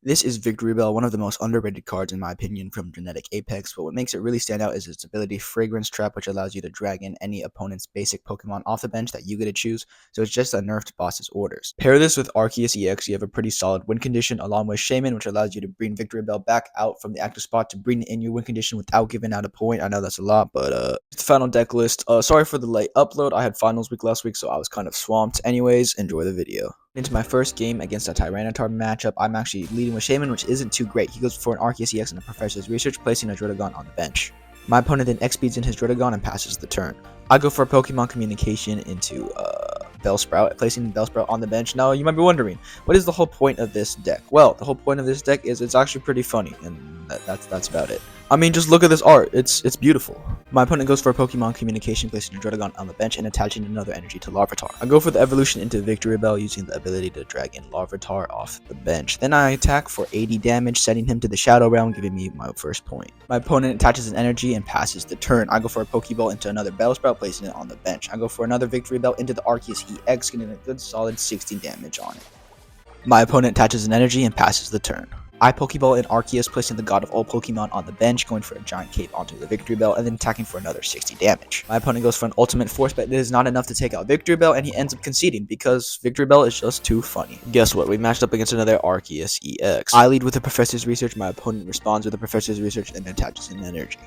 This is Victreebel, one of the most underrated cards in my opinion from Genetic Apex, but what makes it really stand out is its ability Fragrance Trap, which allows you to drag in any opponent's basic Pokemon off the bench that you get to choose, so it's just a nerfed boss's orders. Pair this with Arceus EX, you have a pretty solid win condition, along with Shaman, which allows you to bring Victreebel back out from the active spot to bring in your win condition without giving out a point. I know that's a lot, but it's the final deck list. Sorry for the late upload, I had finals week last week, so I was kind of swamped. Anyways, enjoy the video. Into my first game against a Tyranitar matchup, I'm actually leading with Shaman, which isn't too great. He goes for an Arceus EX and a Professor's Research, placing a Druddigon on the bench. My opponent then X-speeds in his Druddigon and passes the turn. I go for a Pokemon Communication into Bellsprout, placing Bellsprout on the bench. Now, you might be wondering, what is the whole point of this deck? Well, the whole point of this deck is it's actually pretty funny, and that's about it. I mean, just look at this art. It's beautiful. My opponent goes for a Pokemon Communication, placing a Druddigon on the bench and attaching another energy to Larvitar. I go for the evolution into Victreebel using the ability to drag in Larvitar off the bench. Then I attack for 80 damage, sending him to the Shadow Realm, giving me my first point. My opponent attaches an energy and passes the turn. I go for a Pokeball into another Bellsprout, placing it on the bench. I go for another Victreebel into the Arceus EX, getting a good solid 60 damage on it. My opponent attaches an energy and passes the turn. I Pokeball in Arceus, placing the God of all Pokemon on the bench, going for a giant cape onto the Victreebel, and then attacking for another 60 damage. My opponent goes for an ultimate force, but it is not enough to take out Victreebel, and he ends up conceding because Victreebel is just too funny. Guess what? We matched up against another Arceus EX. I lead with the Professor's Research, my opponent responds with the Professor's Research and attaches an energy.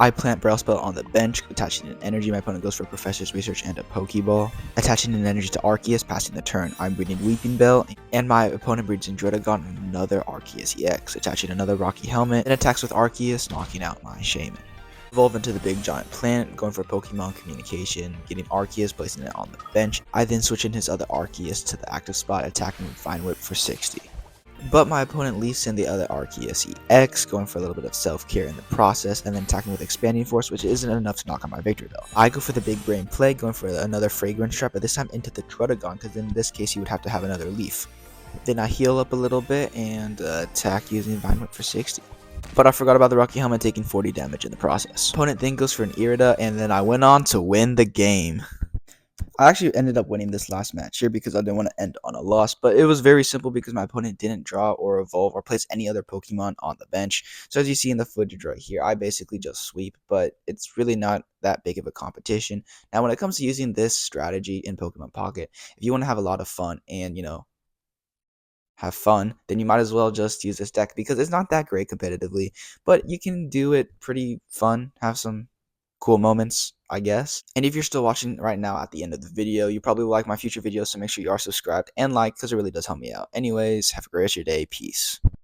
I plant Bellsprout on the bench, attaching an energy. My opponent goes for Professor's Research and a Pokeball. Attaching an energy to Arceus, passing the turn. I'm breeding Weepinbell, and my opponent breeds in Druddigon and another Arceus EX, attaching another Rocky Helmet, and attacks with Arceus, knocking out my Shaman. Evolve into the big giant plant, going for Pokemon Communication, getting Arceus, placing it on the bench. I then switch in his other Arceus to the active spot, attacking with Vine Whip for 60. But my opponent leaves in the other Arceus EX, going for a little bit of self-care in the process, and then attacking with Expanding Force, which isn't enough to knock out my Victreebel. I go for the Big Brain Play, going for another Fragrance Trap, but this time into the Druddigon, because in this case he would have to have another leaf. Then I heal up a little bit and attack using Vine Whip for 60. But I forgot about the Rocky Helmet taking 40 damage in the process. Opponent then goes for an Irida, and then I went on to win the game. I actually ended up winning this last match here because I didn't want to end on a loss, but it was very simple because my opponent didn't draw or evolve or place any other Pokemon on the bench. So as you see in the footage right here, I basically just sweep, but it's really not that big of a competition. Now, when it comes to using this strategy in Pokemon Pocket, if you want to have a lot of fun and, have fun, then you might as well just use this deck because it's not that great competitively, but you can do it pretty fun, have some cool moments, I guess. And if you're still watching right now at the end of the video, you probably will like my future videos, so make sure you are subscribed and like because it really does help me out. Anyways, have a great rest of your day. Peace.